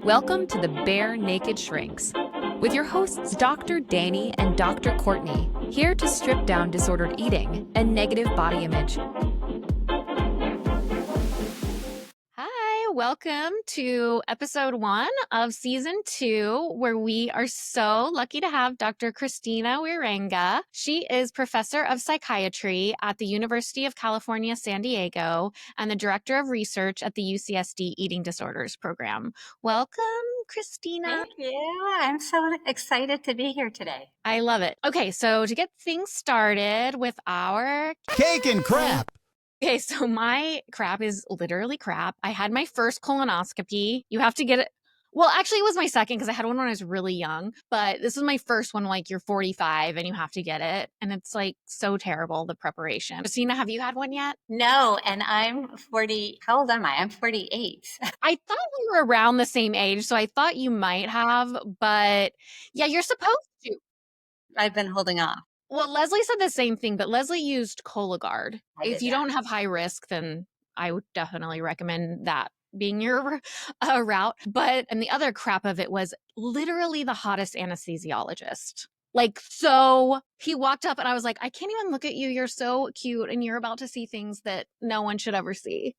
Welcome to the Bare Naked Shrinks, with your hosts Dr. Danny and Dr. Courtney, here to strip down disordered eating and negative body image. Hi, welcome to episode 1 of season 2, where we are so lucky to have Dr. Christina Wierenga. She is professor of psychiatry at the University of California, San Diego, and the director of research at the UCSD Eating Disorders program. Welcome, Christina. Thank you. I'm so excited to be here today. I love it. Okay, so to get things started with our cake and crap. Okay, so my crap is literally crap. I had my first colonoscopy. You have to get it. Well, actually, it was my second because I had one when I was really young. But this is my first one, like you're 45 and you have to get it. And it's like so terrible, the preparation. Christina, have you had one yet? No, and I'm 40. How old am I? I'm 48. I thought we were around the same age, so I thought you might have. But yeah, you're supposed to. I've been holding off. Well, Leslie said the same thing, but Leslie used Cologuard. If you don't have high risk, then I would definitely recommend that being your route. And the other crap of it was literally the hottest anesthesiologist. Like, so he walked up and I was like, I can't even look at you. You're so cute and you're about to see things that no one should ever see.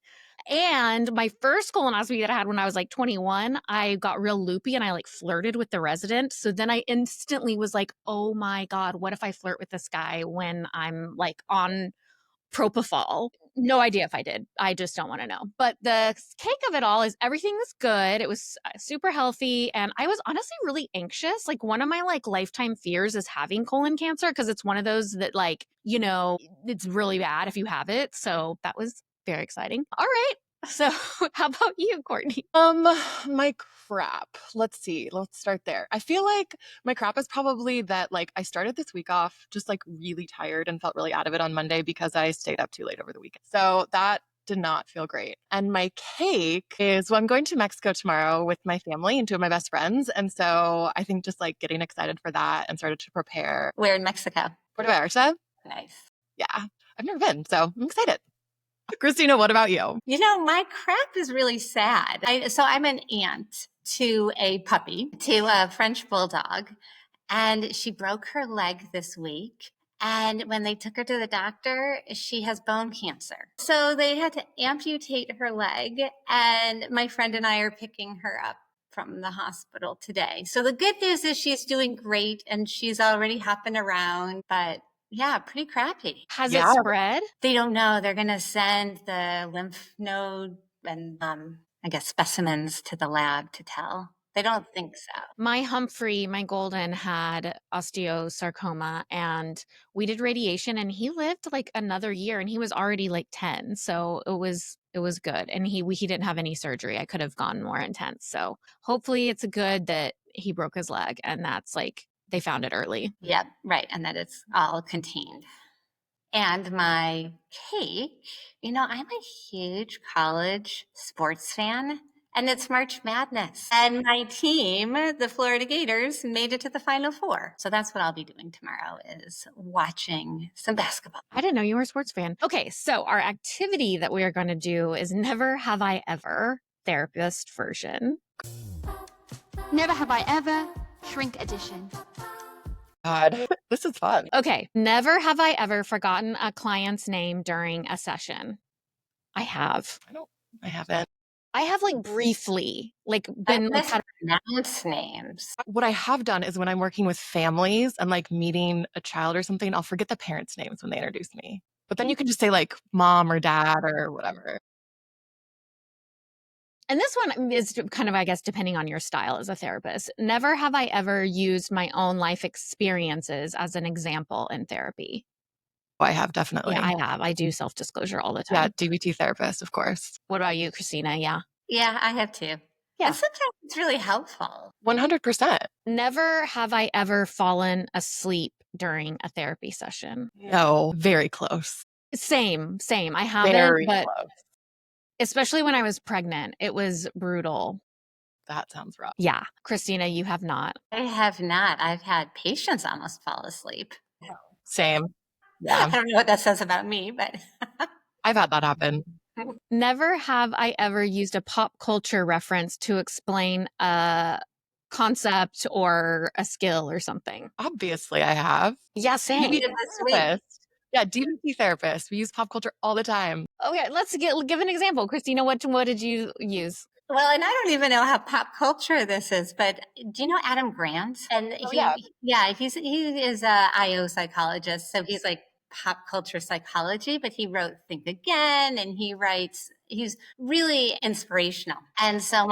And my first colonoscopy that I had when I was like 21, I got real loopy and I like flirted with the resident. So then I instantly was like, oh my God, what if I flirt with this guy when I'm like on propofol? No idea if I did. I just don't want to know. But the cake of it all is everything was good. It was super healthy. And I was honestly really anxious. Like one of my like lifetime fears is having colon cancer because it's one of those that like, you know, it's really bad if you have it. So that was very exciting. All right. So how about you, Courtney? My crap. Let's see. Let's start there. I feel like my crap is probably that like I started this week off just like really tired and felt really out of it on Monday because I stayed up too late over the weekend. So that did not feel great. And my cake is, well, I'm going to Mexico tomorrow with my family and 2 of my best friends. And so I think just like getting excited for that and started to prepare. Where in Mexico? Puerto Vallarta. Nice. Yeah. I've never been, so I'm excited. Christina, what about you? You know, my crap is really sad. So I'm an aunt to a puppy, to a French bulldog, and she broke her leg this week. And when they took her to the doctor, she has bone cancer. So they had to amputate her leg. And my friend and I are picking her up from the hospital today. So the good news is she's doing great and she's already hopping around, but yeah, pretty crappy. Has it spread? They don't know. They're going to send the lymph node and I guess specimens to the lab to tell. They don't think so. My Humphrey, my golden, had osteosarcoma and we did radiation and he lived like another year and he was already like 10. So it was good. And he didn't have any surgery. I could have gone more intense. So hopefully it's good that he broke his leg and that's like, they found it early. Yep, right. And that it's all contained. And my cake, you know, I'm a huge college sports fan and it's March Madness. And my team, the Florida Gators, made it to the Final Four. So that's what I'll be doing tomorrow is watching some basketball. I didn't know you were a sports fan. Okay, so our activity that we are going to do is Never Have I Ever, therapist version. Never Have I Ever, Shrink Edition. God, this is fun. Okay. Never have I ever forgotten a client's name during a session. I have. I haven't. I have like briefly been like had announced names. What I have done is when I'm working with families and like meeting a child or something, I'll forget the parents' names when they introduce me. But then you can just say like mom or dad or whatever. And this one is kind of, I guess, depending on your style as a therapist. Never have I ever used my own life experiences as an example in therapy. Oh, I have, definitely. Yeah, I have. I do self-disclosure all the time. Yeah, DBT therapist, of course. What about you, Christina? Yeah. Yeah, I have too. Yeah. And sometimes it's really helpful. 100%. Never have I ever fallen asleep during a therapy session. No, very close. Same. I haven't, very but close. Especially when I was pregnant, it was brutal. That sounds rough. Yeah. Christina, you have not. I have not. I've had patients almost fall asleep. Same. Yeah. I don't know what that says about me, but I've had that happen. Never have I ever used a pop culture reference to explain a concept or a skill or something. Obviously, I have. Yeah, You same. did this week. Therapist. Yeah, DBT therapist. We use pop culture all the time. Okay, let's give an example. Christina, what did you use? Well, and I don't even know how pop culture this is, but do you know Adam Grant? And Oh, yeah. he is a IO psychologist, so he's like pop culture psychology, but he wrote Think Again, and he's really inspirational. And so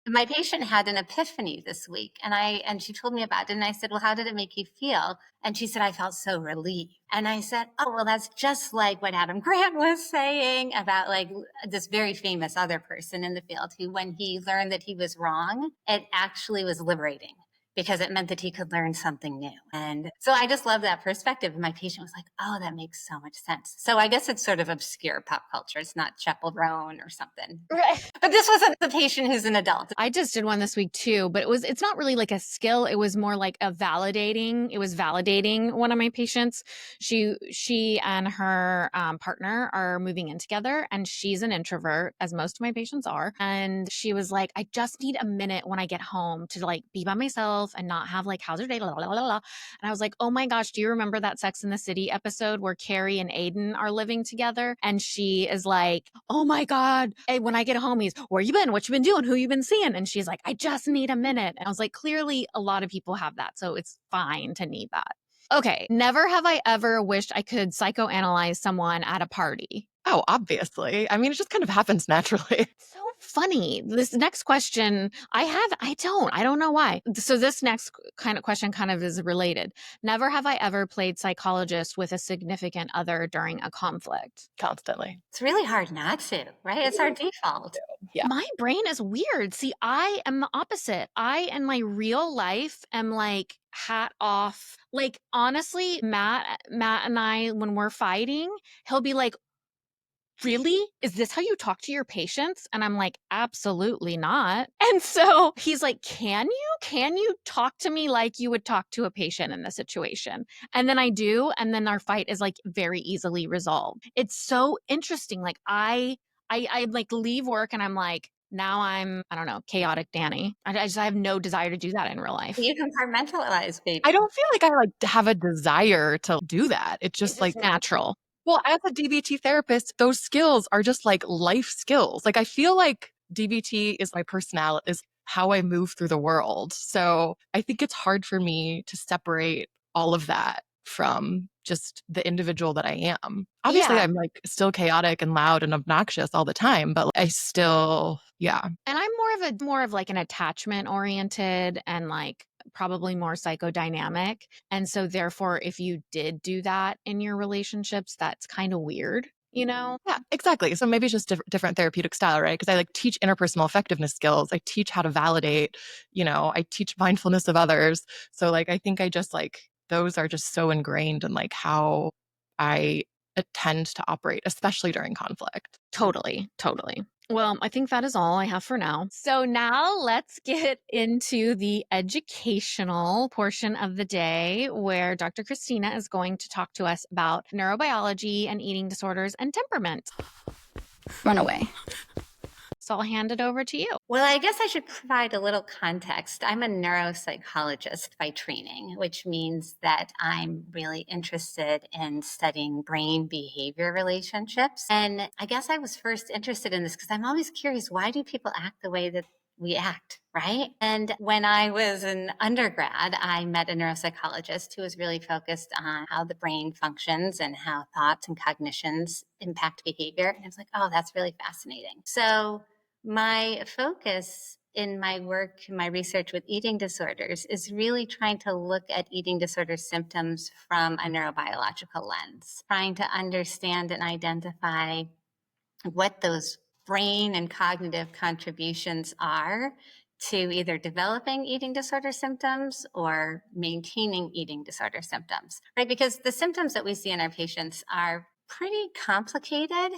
my patient had an epiphany this week, and she told me about it, and I said, "Well, how did it make you feel?" And she said, "I felt so relieved." And I said, "Oh, well, that's just like what Adam Grant was saying about like this very famous other person in the field who, when he learned that he was wrong, it actually was liberating because it meant that he could learn something new." And so I just love that perspective. And my patient was like, "Oh, that makes so much sense." So I guess it's sort of obscure pop culture. It's not Chapel Roan or something. Right. But this wasn't the patient who's an adult. I just did one this week too, but it's not really like a skill. It was more like it was validating one of my patients. She and her partner are moving in together, and she's an introvert, as most of my patients are. And she was like, "I just need a minute when I get home to like be by myself and not have like, how's your day, la, la, la, la, la." And I was like, "Oh my gosh, do you remember that Sex in the City episode where Carrie and Aiden are living together?" And she is like, "Oh my God, hey, when I get home, he's, where you been? What you been doing? Who you been seeing?" And she's like, "I just need a minute." And I was like, clearly a lot of people have that. So it's fine to need that. Okay. Never have I ever wished I could psychoanalyze someone at a party. Oh, obviously. I mean, it just kind of happens naturally. So funny. This next question, I don't know why. So this next kind of question kind of is related. Never have I ever played psychologist with a significant other during a conflict. Constantly. It's really hard not to, right? It's our default. Yeah. My brain is weird. See, I am the opposite. I, in my real life, am like hat off. Like, honestly, Matt and I, when we're fighting, he'll be like, "Really? Is this how you talk to your patients?" And I'm like, "Absolutely not." And so he's like, Can you talk to me like you would talk to a patient in this situation?" And then I do. And then our fight is like very easily resolved. It's so interesting. Like I like leave work and I'm like, now I don't know, chaotic Danny. I have no desire to do that in real life. You compartmentalize, baby. I don't feel like I like have a desire to do that. It's It's just just like, natural. well, as a DBT therapist, those skills are just like life skills. Like I feel like DBT is my personality, is how I move through the world. So I think it's hard for me to separate all of that from just the individual that I am. Obviously, Yeah. I'm like still chaotic and loud and obnoxious all the time, but I still, yeah. And I'm more of like an attachment oriented and like probably more psychodynamic. And so therefore, if you did do that in your relationships, that's kind of weird, you know? Yeah, exactly. So maybe it's just different therapeutic style, right? Because I like teach interpersonal effectiveness skills. I teach how to validate, I teach mindfulness of others. So like, I think I just like, those are just so ingrained in like how I tend to operate, especially during conflict. Totally, totally. Well, I think that is all I have for now. So now let's get into the educational portion of the day where Dr. Christina is going to talk to us about neurobiology and eating disorders and temperament. Runaway. So I'll hand it over to you. Well, I guess I should provide a little context. I'm a neuropsychologist by training, which means that I'm really interested in studying brain behavior relationships. And I guess I was first interested in this because I'm always curious, why do people act the way that we act, right? And when I was an undergrad, I met a neuropsychologist who was really focused on how the brain functions and how thoughts and cognitions impact behavior. And I was like, oh, that's really fascinating. So my focus in my work, my research with eating disorders is really trying to look at eating disorder symptoms from a neurobiological lens, trying to understand and identify what those brain and cognitive contributions are to either developing eating disorder symptoms or maintaining eating disorder symptoms, right? Because the symptoms that we see in our patients are pretty complicated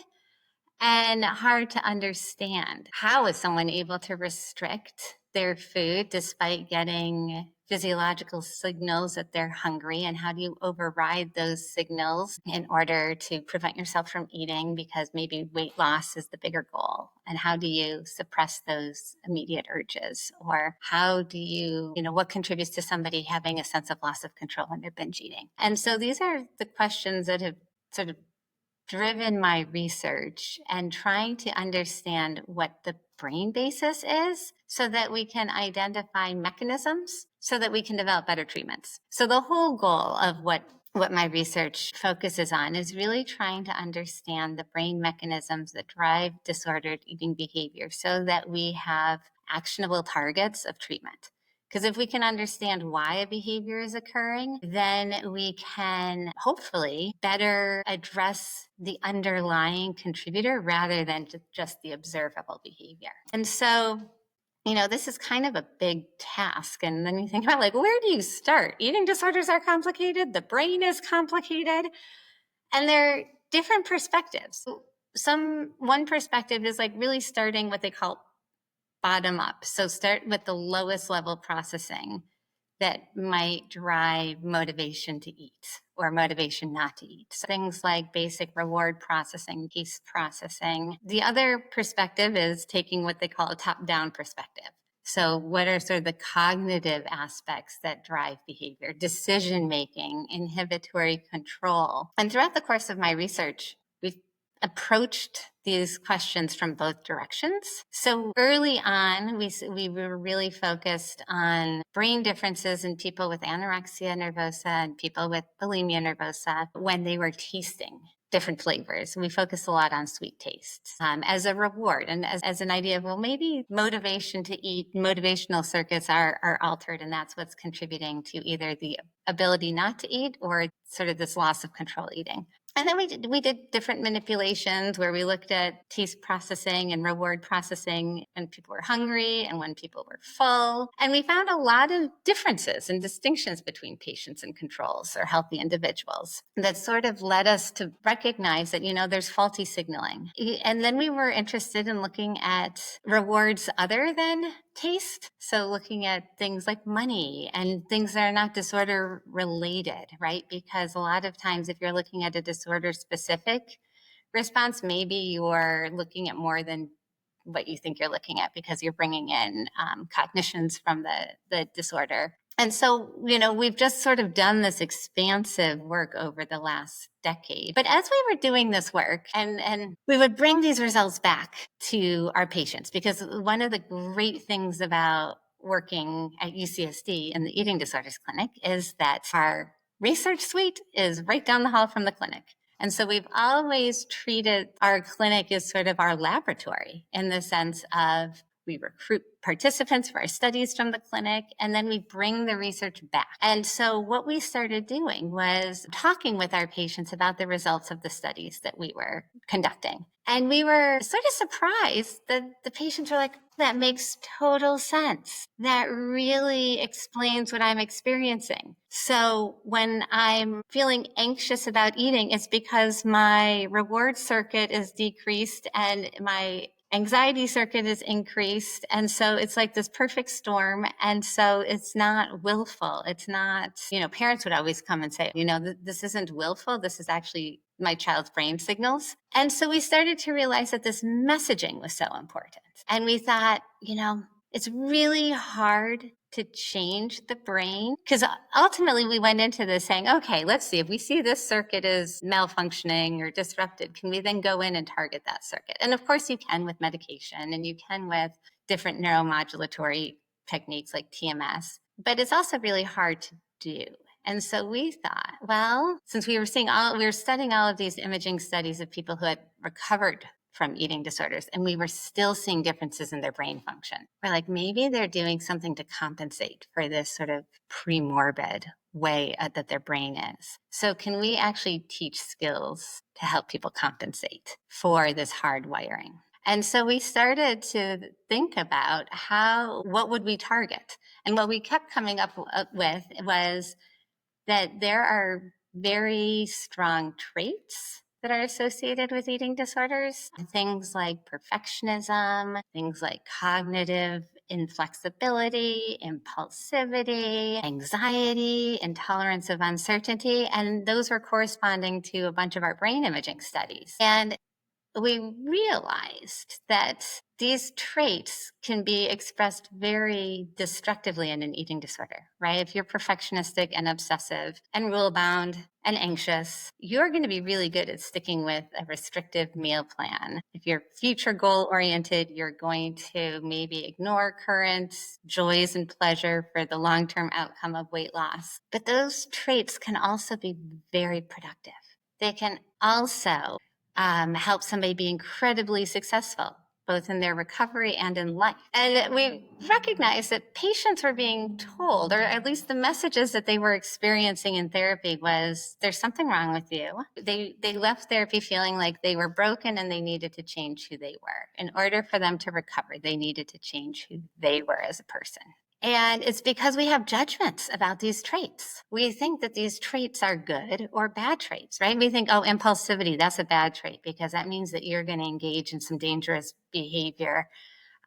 and hard to understand. How is someone able to restrict their food despite getting physiological signals that they're hungry, and how do you override those signals in order to prevent yourself from eating because maybe weight loss is the bigger goal, and how do you suppress those immediate urges, or how do you what contributes to somebody having a sense of loss of control when they're binge eating. And so these are the questions that have sort of driven my research and trying to understand what the brain basis is so that we can identify mechanisms so that we can develop better treatments. So the whole goal of what my research focuses on is really trying to understand the brain mechanisms that drive disordered eating behavior so that we have actionable targets of treatment. Because if we can understand why a behavior is occurring, then we can hopefully better address the underlying contributor rather than just the observable behavior. And so, this is kind of a big task. And then you think about where do you start? Eating disorders are complicated. The brain is complicated. And there are different perspectives. One perspective is really starting what they call bottom up. So start with the lowest level processing that might drive motivation to eat or motivation not to eat. So things like basic reward processing, taste processing. The other perspective is taking what they call a top-down perspective. So what are sort of the cognitive aspects that drive behavior, decision-making, inhibitory control? And throughout the course of my research, we've approached these questions from both directions. So early on, we were really focused on brain differences in people with anorexia nervosa and people with bulimia nervosa when they were tasting different flavors. We focused a lot on sweet tastes as a reward and as an idea of, maybe motivation to eat, motivational circuits are altered, and that's what's contributing to either the ability not to eat or sort of this loss of control eating. And then we did different manipulations where we looked at taste processing and reward processing when people were hungry and when people were full. And we found a lot of differences and distinctions between patients and controls or healthy individuals that sort of led us to recognize that, there's faulty signaling. And then we were interested in looking at rewards other than taste. So looking at things like money and things that are not disorder related, right? Because a lot of times if you're looking at a disorder specific response, maybe you're looking at more than what you think you're looking at because you're bringing in cognitions from the disorder. And so, we've just sort of done this expansive work over the last decade. But as we were doing this work, and we would bring these results back to our patients, because one of the great things about working at UCSD in the Eating Disorders Clinic is that our research suite is right down the hall from the clinic. And so we've always treated our clinic as sort of our laboratory in the sense of we recruit participants for our studies from the clinic, and then we bring the research back. And so what we started doing was talking with our patients about the results of the studies that we were conducting. And we were sort of surprised that the patients were like, that makes total sense. That really explains what I'm experiencing. So when I'm feeling anxious about eating, it's because my reward circuit is decreased and my anxiety circuit is increased. And so it's like this perfect storm. And so it's not willful. It's not, parents would always come and say, this isn't willful. This is actually my child's brain signals. And so we started to realize that this messaging was so important. And we thought, it's really hard to change the brain, because ultimately we went into this saying, okay, let's see, if we see this circuit is malfunctioning or disrupted, can we then go in and target that circuit? And of course you can with medication, and you can with different neuromodulatory techniques like TMS, but it's also really hard to do. And so we thought, well, since we were studying all of these imaging studies of people who had recovered from eating disorders, and we were still seeing differences in their brain function. We're like, maybe they're doing something to compensate for this sort of pre-morbid way that their brain is. So can we actually teach skills to help people compensate for this hard wiring? And so we started to think about what would we target? And what we kept coming up with was that there are very strong traits that are associated with eating disorders. Things like perfectionism, things like cognitive inflexibility, impulsivity, anxiety, intolerance of uncertainty, and those were corresponding to a bunch of our brain imaging studies. And we realized that these traits can be expressed very destructively in an eating disorder, right? If you're perfectionistic and obsessive and rule bound and anxious, you're going to be really good at sticking with a restrictive meal plan. If you're future goal oriented, you're going to maybe ignore current joys and pleasure for the long-term outcome of weight loss. But those traits can also be very productive. They can also help somebody be incredibly successful, both in their recovery and in life. And we recognized that patients were being told, or at least the messages that they were experiencing in therapy was, there's something wrong with you. They left therapy feeling like they were broken and they needed to change who they were. In order for them to recover, they needed to change who they were as a person. And it's because we have judgments about these traits. We think that these traits are good or bad traits, right? We think, oh, impulsivity, that's a bad trait because that means that you're going to engage in some dangerous behavior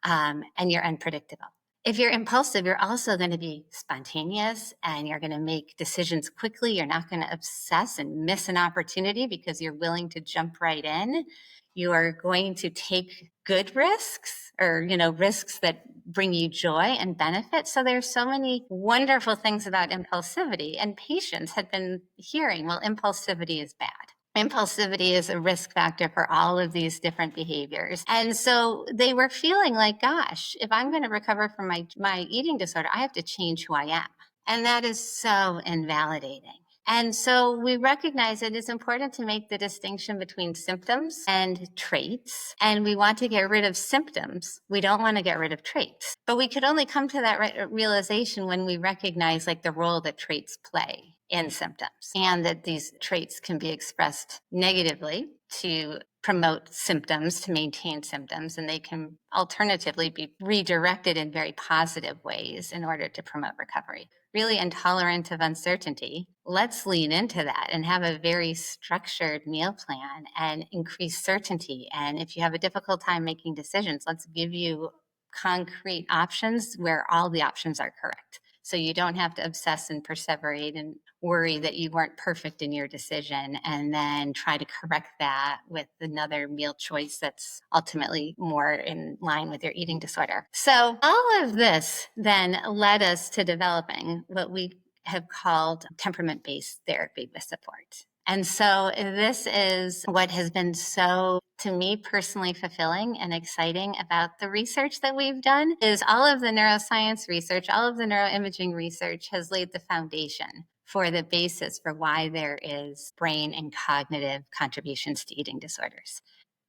and you're unpredictable. If you're impulsive, you're also going to be spontaneous and you're going to make decisions quickly. You're not going to obsess and miss an opportunity because you're willing to jump right in. You are going to take good risks or, risks that bring you joy and benefit. So there's so many wonderful things about impulsivity, and patients had been hearing, well, impulsivity is bad. Impulsivity is a risk factor for all of these different behaviors. And so they were feeling like, gosh, if I'm going to recover from my eating disorder, I have to change who I am. And that is so invalidating. And so we recognize that it's important to make the distinction between symptoms and traits. And we want to get rid of symptoms. We don't want to get rid of traits. But we could only come to that realization when we recognize the role that traits play in symptoms, and that these traits can be expressed negatively to promote symptoms, to maintain symptoms, and they can alternatively be redirected in very positive ways in order to promote recovery. Really intolerant of uncertainty, let's lean into that and have a very structured meal plan and increase certainty. And if you have a difficult time making decisions, let's give you concrete options where all the options are correct. So you don't have to obsess and perseverate and worry that you weren't perfect in your decision and then try to correct that with another meal choice that's ultimately more in line with your eating disorder. So all of this then led us to developing what we have called temperament-based therapy with support. And so this is what has been so, to me personally, fulfilling and exciting about the research that we've done is all of the neuroscience research, all of the neuroimaging research has laid the foundation for the basis for why there is brain and cognitive contributions to eating disorders.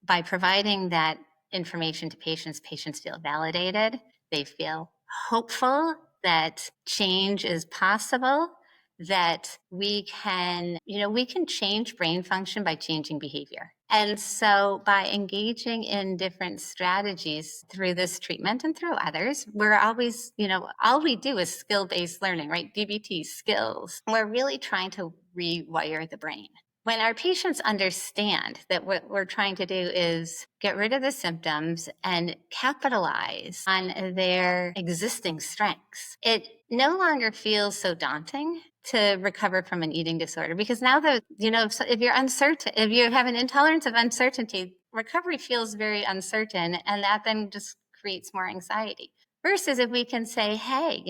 By providing that information to patients, patients feel validated, they feel hopeful that change is possible, that we can change brain function by changing behavior. And so by engaging in different strategies through this treatment and through others, we're always, all we do is skill-based learning, right? DBT skills. We're really trying to rewire the brain. When our patients understand that what we're trying to do is get rid of the symptoms and capitalize on their existing strengths, it no longer feels so daunting to recover from an eating disorder. Because now that, if you're uncertain, if you have an intolerance of uncertainty, recovery feels very uncertain, and that then just creates more anxiety. Versus if we can say, hey,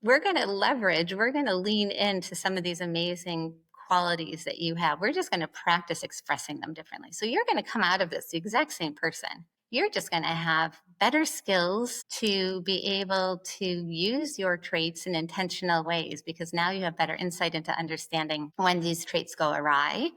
we're going to lean into some of these amazing qualities that you have. We're just going to practice expressing them differently. So you're going to come out of this the exact same person. You're just going to have better skills to be able to use your traits in intentional ways, because now you have better insight into understanding when these traits go awry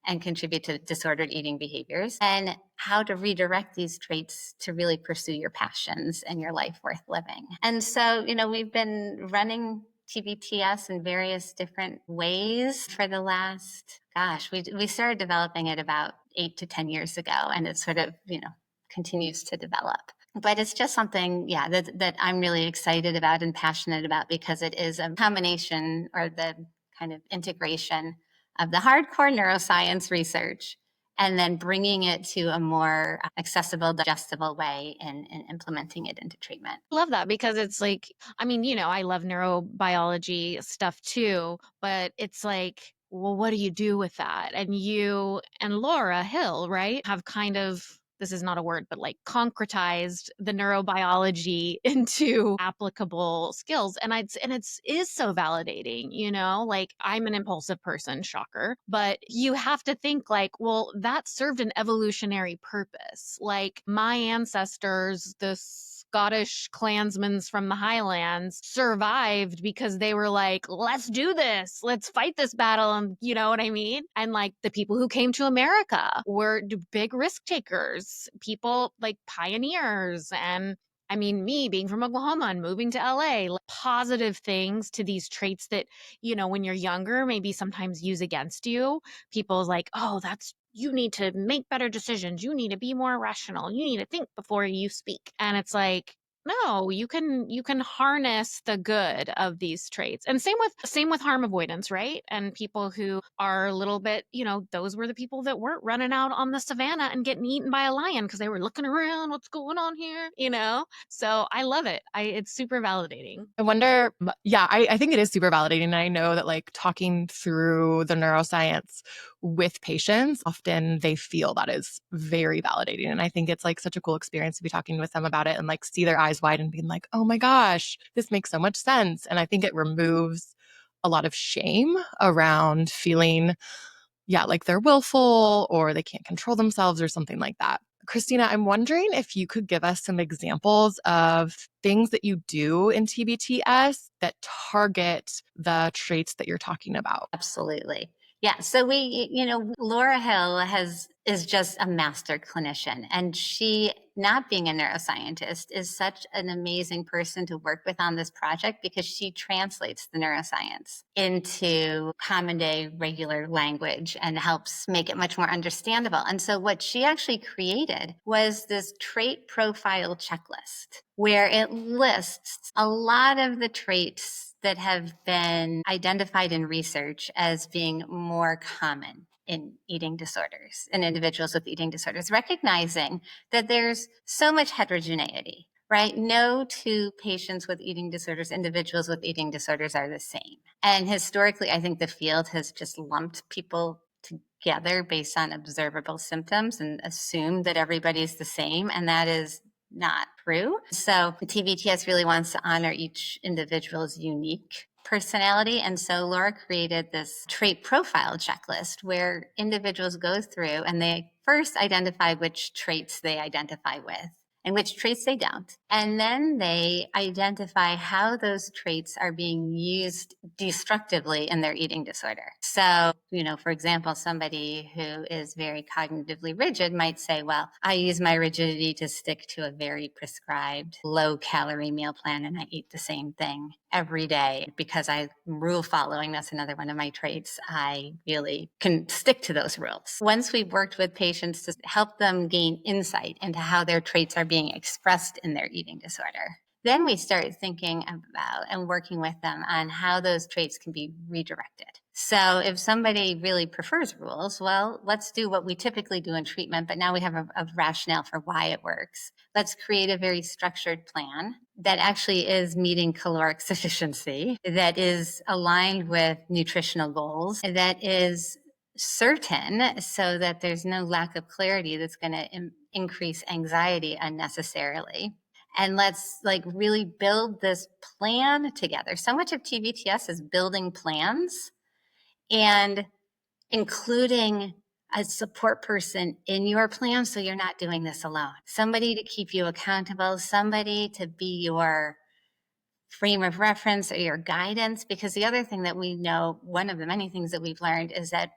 and contribute to disordered eating behaviors, and how to redirect these traits to really pursue your passions and your life worth living. And so, we've been running TBTS in various different ways for the last, we started developing it about 8 to 10 years ago, and it sort of, continues to develop. But it's just something, that I'm really excited about and passionate about, because it is a combination, or the kind of integration of the hardcore neuroscience research and then bringing it to a more accessible, digestible way and implementing it into treatment. Love that because it's like, I mean, I love neurobiology stuff too, but it's like, well, what do you do with that? And you and Laura Hill, right, have kind of, this is not a word, but like concretized the neurobiology into applicable skills. And it's is so validating, like I'm an impulsive person, shocker, but you have to think like, well, that served an evolutionary purpose. Like my ancestors, the Scottish clansmen from the Highlands survived because they were like, let's do this. Let's fight this battle. And you know what I mean? And like the people who came to America were big risk takers, people like pioneers. And I mean, me being from Oklahoma and moving to LA, like, positive things to these traits that, when you're younger, maybe sometimes use against you. People's like, oh, you need to make better decisions. You need to be more rational. You need to think before you speak. And it's like, no, you can harness the good of these traits. And same with harm avoidance, right? And people who are a little bit, those were the people that weren't running out on the savannah and getting eaten by a lion because they were looking around, what's going on here. So I love it. It's super validating. I wonder, yeah, I think it is super validating. And I know that like talking through the neuroscience with patients, often they feel that is very validating. And I think it's like such a cool experience to be talking with them about it and like see their eyes wide and being like, oh my gosh, this makes so much sense. And I think it removes a lot of shame around feeling, yeah, like they're willful or they can't control themselves or something like that. Christina, I'm wondering if you could give us some examples of things that you do in TBTS that target the traits that you're talking about. Absolutely. Yeah. So Laura Hill is just a master clinician, and she, not being a neuroscientist, is such an amazing person to work with on this project because she translates the neuroscience into common day regular language and helps make it much more understandable. And so what she actually created was this trait profile checklist where it lists a lot of the traits that have been identified in research as being more common in eating disorders, in individuals with eating disorders, recognizing that there's so much heterogeneity, right? No two patients with eating disorders, individuals with eating disorders are the same. And historically, I think the field has just lumped people together based on observable symptoms and assumed that everybody's the same. And that is not true. So TBTS really wants to honor each individual's unique personality. And so Laura created this trait profile checklist where individuals go through and they first identify which traits they identify with and which traits they don't. And then they identify how those traits are being used destructively in their eating disorder. So, for example, somebody who is very cognitively rigid might say, well, I use my rigidity to stick to a very prescribed low calorie meal plan and I eat the same thing every day because I'm rule following. That's another one of my traits. I really can stick to those rules. Once we've worked with patients to help them gain insight into how their traits are being expressed in their eating disorder, then we start thinking about and working with them on how those traits can be redirected. So if somebody really prefers rules, well, let's do what we typically do in treatment, but now we have a rationale for why it works. Let's create a very structured plan that actually is meeting caloric sufficiency, that is aligned with nutritional goals, that is certain so that there's no lack of clarity that's going to increase anxiety unnecessarily. And let's really build this plan together. So much of TBTS is building plans and including a support person in your plan so you're not doing this alone. Somebody to keep you accountable, somebody to be your frame of reference or your guidance. Because the other thing that we know, one of the many things that we've learned is that,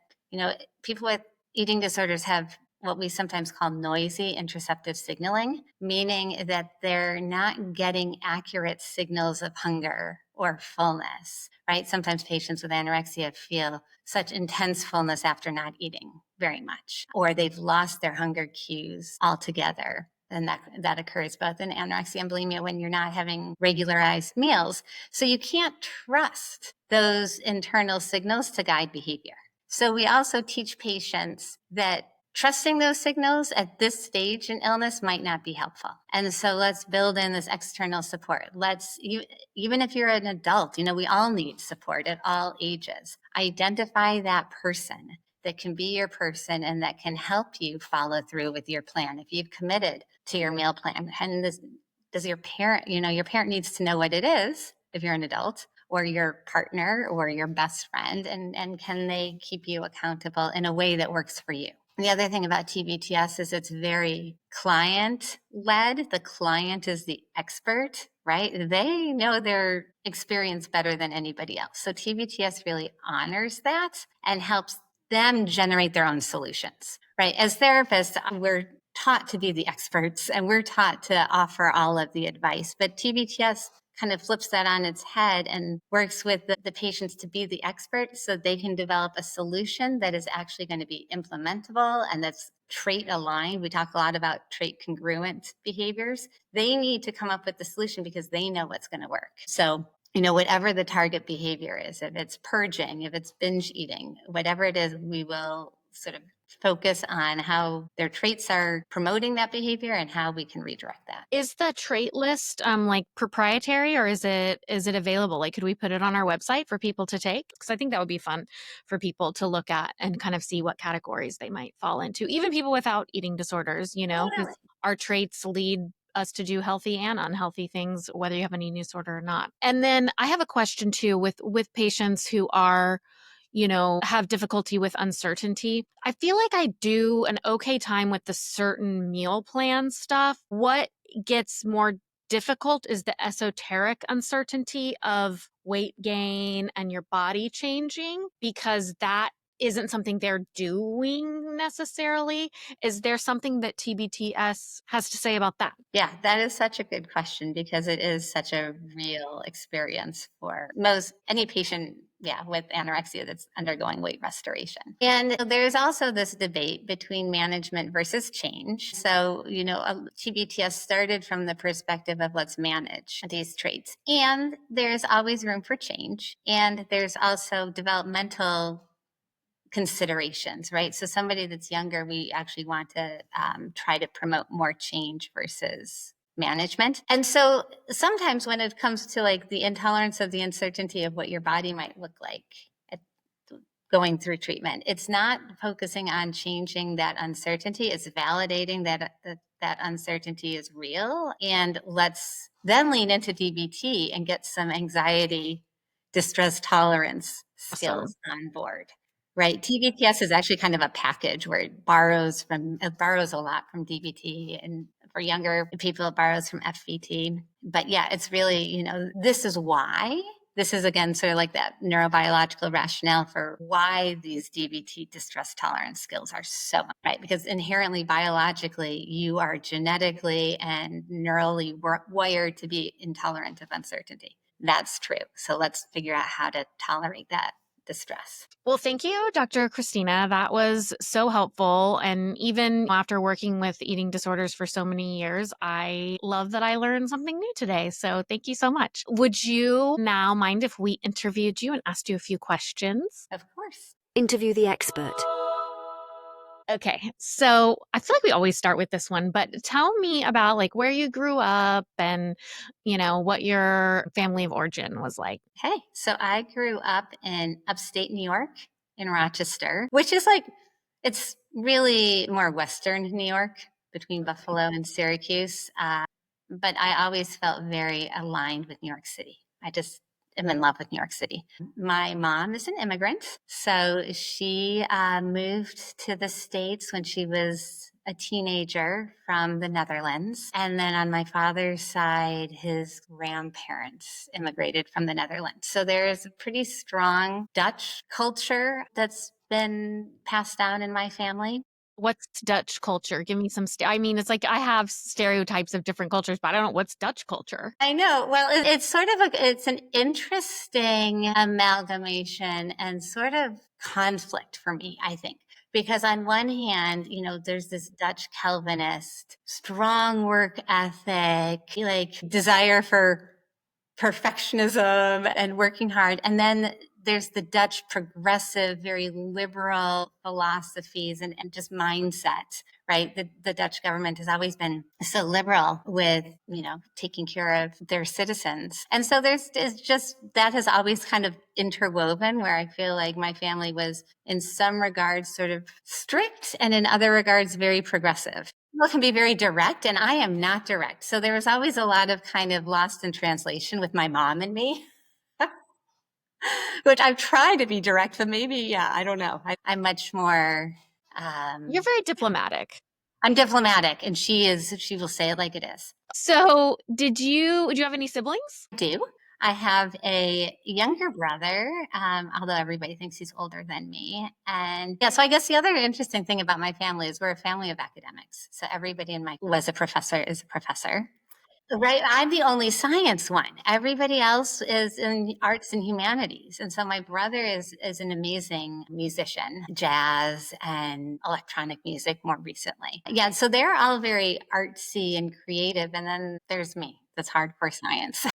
people with eating disorders have what we sometimes call noisy interoceptive signaling, meaning that they're not getting accurate signals of hunger or fullness, right? Sometimes patients with anorexia feel such intense fullness after not eating very much, or they've lost their hunger cues altogether. And that occurs both in anorexia and bulimia when you're not having regularized meals. So you can't trust those internal signals to guide behavior. So we also teach patients that trusting those signals at this stage in illness might not be helpful. And so let's build in this external support. Even if you're an adult, we all need support at all ages. Identify that person that can be your person and that can help you follow through with your plan. If you've committed to your meal plan, and does your parent, your parent needs to know what it is if you're an adult, or your partner or your best friend, and can they keep you accountable in a way that works for you? The other thing about TBTS is it's very client-led. The client is the expert, right? They know their experience better than anybody else. So TBTS really honors that and helps them generate their own solutions, right? As therapists, we're taught to be the experts and we're taught to offer all of the advice, but TBTS kind of flips that on its head and works with the patients to be the expert so they can develop a solution that is actually going to be implementable and that's trait aligned. We talk a lot about trait congruent behaviors. They need to come up with the solution because they know what's going to work. So, whatever the target behavior is, if it's purging, if it's binge eating, whatever it is, we will sort of focus on how their traits are promoting that behavior and how we can redirect that. Is the trait list like proprietary, or is it available? Like, could we put it on our website for people to take? Because I think that would be fun for people to look at and kind of see what categories they might fall into. Even people without eating disorders, because our traits lead us to do healthy and unhealthy things, whether you have an eating disorder or not. And then I have a question too with patients who are have difficulty with uncertainty. I feel like I do an okay time with the certain meal plan stuff. What gets more difficult is the esoteric uncertainty of weight gain and your body changing, because that isn't something they're doing necessarily. Is there something that TBTS has to say about that? Yeah, that is such a good question because it is such a real experience for any patient with anorexia that's undergoing weight restoration. And there's also this debate between management versus change. So, TBTS started from the perspective of let's manage these traits. And there's always room for change. And there's also developmental considerations, right? So somebody that's younger, we actually want to try to promote more change versus management. And so sometimes when it comes to like the intolerance of the uncertainty of what your body might look like going through treatment, it's not focusing on changing that uncertainty. It's validating that uncertainty is real. And let's then lean into DBT and get some anxiety, distress tolerance skills on board. Right. TBTS is actually kind of a package where it borrows a lot from DBT, and for younger people, it borrows from FBT. But yeah, it's really, this is why. This is, again, sort of like that neurobiological rationale for why these DBT distress tolerance skills are so, right? Because inherently, biologically, you are genetically and neurally wired to be intolerant of uncertainty. That's true. So let's figure out how to tolerate that distress. Well, thank you, Dr. Christina. That was so helpful. And even after working with eating disorders for so many years, I love that I learned something new today. So thank you so much. Would you now mind if we interviewed you and asked you a few questions? Of course. Interview the expert. Okay, so I feel like we always start with this one, but tell me about like where you grew up and, what your family of origin was like. Hey, so I grew up in upstate New York in Rochester, which is like, it's really more Western New York between Buffalo and Syracuse. But I always felt very aligned with New York City. I just am in love with New York City. My mom is an immigrant. So she moved to the States when she was a teenager from the Netherlands. And then on my father's side, his grandparents immigrated from the Netherlands. So there's a pretty strong Dutch culture that's been passed down in my family. What's Dutch culture? Give me some, it's like I have stereotypes of different cultures, but I don't know what's Dutch culture. I know. Well, it's sort of it's an interesting amalgamation and sort of conflict for me, I think. Because on one hand, there's this Dutch Calvinist, strong work ethic, like desire for perfectionism and working hard. And then there's the Dutch progressive, very liberal philosophies and just mindset, right? The Dutch government has always been so liberal with, taking care of their citizens. And so it's just, that has always kind of interwoven, where I feel like my family was in some regards sort of strict and in other regards very progressive. People can be very direct, and I am not direct. So there was always a lot of kind of lost in translation with my mom and me. Which I've tried to be direct, but maybe, I don't know. I'm much more. You're very diplomatic. I'm diplomatic, and she will say it like it is. So would you have any siblings? I do. I have a younger brother, although everybody thinks he's older than me. And yeah, so I guess the other interesting thing about my family is we're a family of academics. So everybody in my is a professor. Right. I'm the only science one. Everybody else is in arts and humanities. And so my brother is an amazing musician, jazz and electronic music more recently. Yeah. So they're all very artsy and creative. And then there's me. That's hardcore science.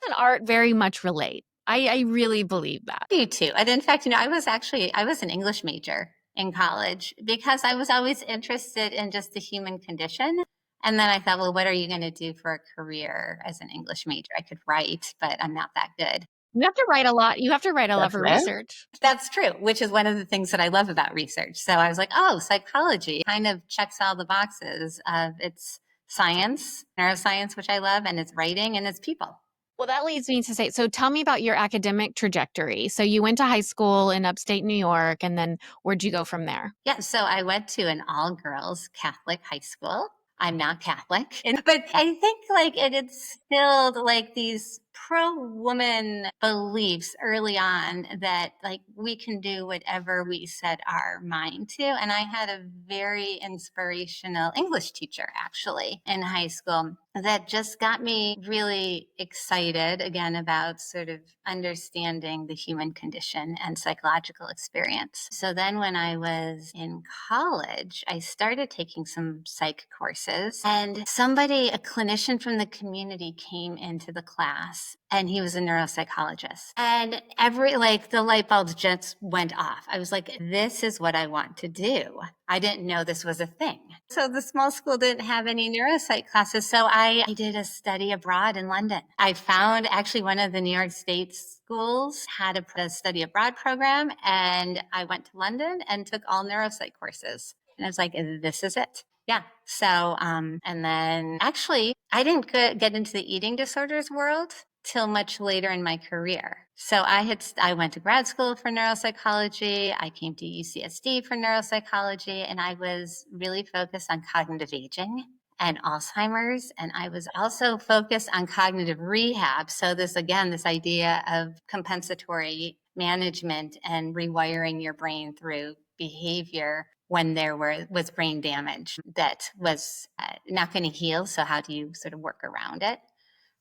And art very much relate. I really believe that. You too. And in fact, I was an English major in college because I was always interested in just the human condition. And then I thought, well, what are you going to do for a career as an English major? I could write, but I'm not that good. You have to write a lot. You have to write a lot for research. That's true, which is one of the things that I love about research. So I was like, oh, psychology kind of checks all the boxes of its science, neuroscience, which I love, and it's writing and it's people. Well, that leads me to say, so tell me about your academic trajectory. So you went to high school in upstate New York, and then where'd you go from there? Yeah, so I went to an all-girls Catholic high school. I'm not Catholic, but I think it instilled these pro-woman beliefs early on that we can do whatever we set our mind to. And I had a very inspirational English teacher actually in high school that just got me really excited again about sort of understanding the human condition and psychological experience. So then when I was in college, I started taking some psych courses, and a clinician from the community came into the class, and he was a neuropsychologist. And the light bulbs just went off. I was like, this is what I want to do. I didn't know this was a thing. So the small school didn't have any neuropsych classes. So I did a study abroad in London. I found actually one of the New York State schools had a study abroad program. And I went to London and took all neuropsych courses. And I was like, this is it. Yeah. So, and then actually I didn't get into the eating disorders world till much later in my career. So I went to grad school for neuropsychology. I came to UCSD for neuropsychology, and I was really focused on cognitive aging and Alzheimer's. And I was also focused on cognitive rehab. So this idea of compensatory management and rewiring your brain through behavior when there was brain damage that was not going to heal. So how do you sort of work around it?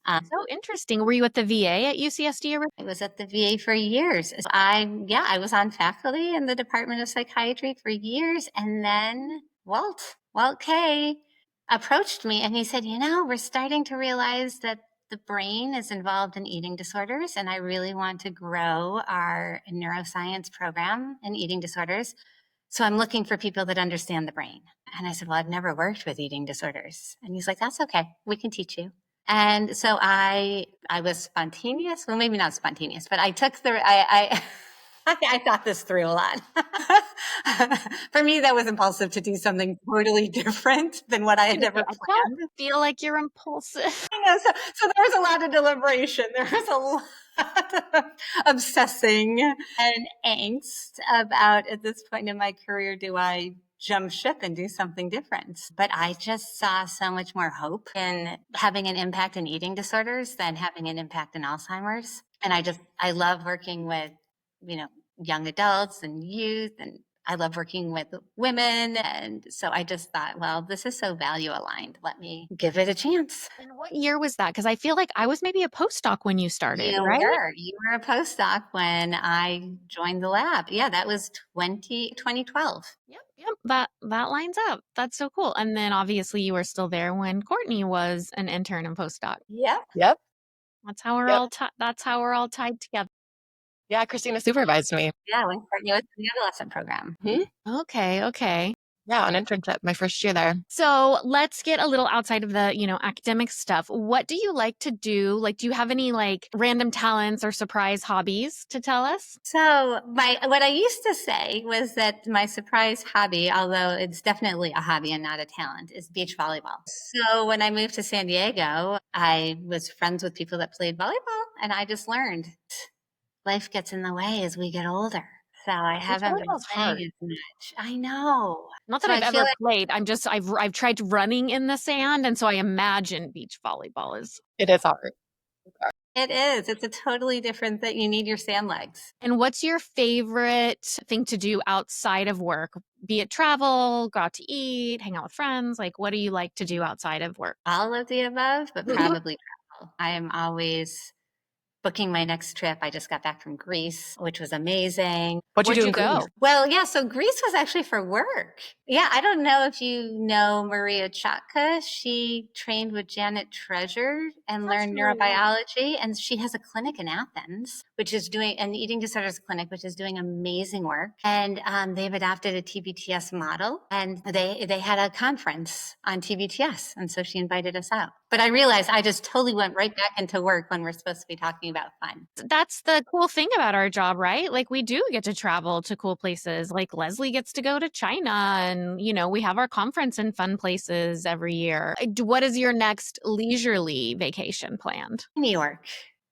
So interesting. Were you at the VA at UCSD? I was at the VA for years. I was on faculty in the Department of Psychiatry for years. And then Walt Kay approached me and he said, we're starting to realize that the brain is involved in eating disorders. And I really want to grow our neuroscience program in eating disorders. So I'm looking for people that understand the brain. And I said, well, I've never worked with eating disorders. And he's like, that's okay. We can teach you. And so I was spontaneous. Well, maybe not spontaneous, but I took I thought this through a lot. For me, that was impulsive to do something totally different than what I had ever planned. I feel like you're impulsive. So there was a lot of deliberation. There was a lot of obsessing and angst about, at this point in my career, do I jump ship and do something different? But I just saw so much more hope in having an impact in eating disorders than having an impact in Alzheimer's. And I love working with, young adults and youth, and I love working with women. And so I just thought, well, this is so value aligned. Let me give it a chance. And what year was that? Because I feel like I was maybe a postdoc when you started, right? You were a postdoc when I joined the lab. Yeah, that was 2012. Yep. That lines up. That's so cool. And then obviously you were still there when Courtney was an intern and postdoc. Yep. Yep. That's how we're all tied together. Yeah, Christina supervised me. Yeah, when Courtney was in the adolescent program. Okay. Yeah, an internship, my first year there. So let's get a little outside of the, academic stuff. What do you like to do? Like, do you have any like random talents or surprise hobbies to tell us? So what I used to say was that my surprise hobby, although it's definitely a hobby and not a talent, is beach volleyball. So when I moved to San Diego, I was friends with people that played volleyball, and I just learned life gets in the way as we get older. So I Beach haven't been volleyball's playing hard. as much. I know. Not that So I've I feel ever like played. I've tried running in the sand, and so I imagine beach volleyball is. It is hard. it is. It's a totally different thing. You need your sand legs. And what's your favorite thing to do outside of work? Be it travel, go out to eat, hang out with friends. Like, what do you like to do outside of work? All of the above, but probably travel. I am always booking my next trip. I just got back from Greece, which was amazing. What'd you Where'd do you in Greece? go? Well, yeah, so Greece was actually for work. Yeah, I don't know if you know Maria Chatka. She trained with Janet Treasure and learned neurobiology, and she has a clinic in Athens, which is doing an eating disorders clinic, which is doing amazing work. And they've adopted a TBTS model, and they had a conference on TBTS, and so she invited us out. But I realized I just totally went right back into work when we're supposed to be talking about fun. That's the cool thing about our job, right? Like, we do get to travel to cool places. Like, Leslie gets to go to China, and, we have our conference in fun places every year. What is your next leisurely vacation planned? New York.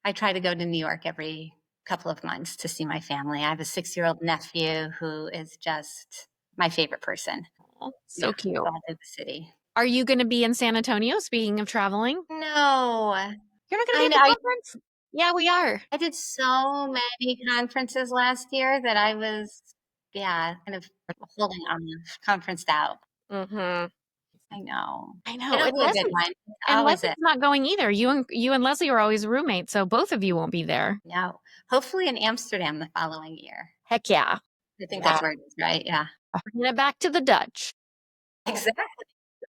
I try to go to New York every couple of months to see my family. I have a 6-year-old nephew who is just my favorite person. Oh, so cute. All through the city. Are you going to be in San Antonio, speaking of traveling? No, You're not going to be I at know. the conference? Yeah, we are. I did so many conferences last year that I was, kind of holding on, conferenced out. Mm-hmm. I know. I know. It'll And be a good Leslie, one. It's and always Leslie's it. not going either. You and Leslie are always roommates, so both of you won't be there. No. Hopefully in Amsterdam the following year. Heck yeah. I think Yeah. that's where it is, right? Yeah. Bringing it back to the Dutch. Exactly.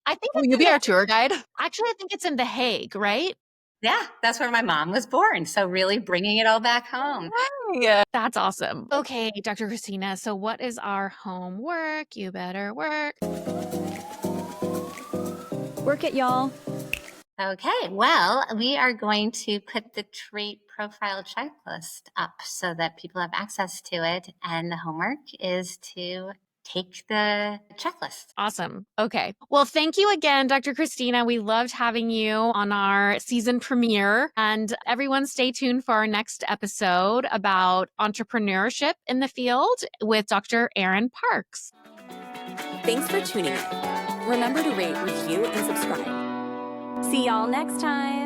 I think Will it's you in be the, our tour guide? actually, I think it's in The Hague, right? Yeah, that's where my mom was born. So really bringing it all back home. Yeah. That's awesome. Okay, Dr. Christina, so what is our homework? You better work. Work it, y'all. Okay, well, we are going to put the trait profile checklist up so that people have access to it. And the homework is to take the checklist. Awesome. Okay. Well, thank you again, Dr. Christina. We loved having you on our season premiere. And everyone stay tuned for our next episode about entrepreneurship in the field with Dr. Erin Parks. Thanks for tuning in. Remember to rate, review, and subscribe. See y'all next time.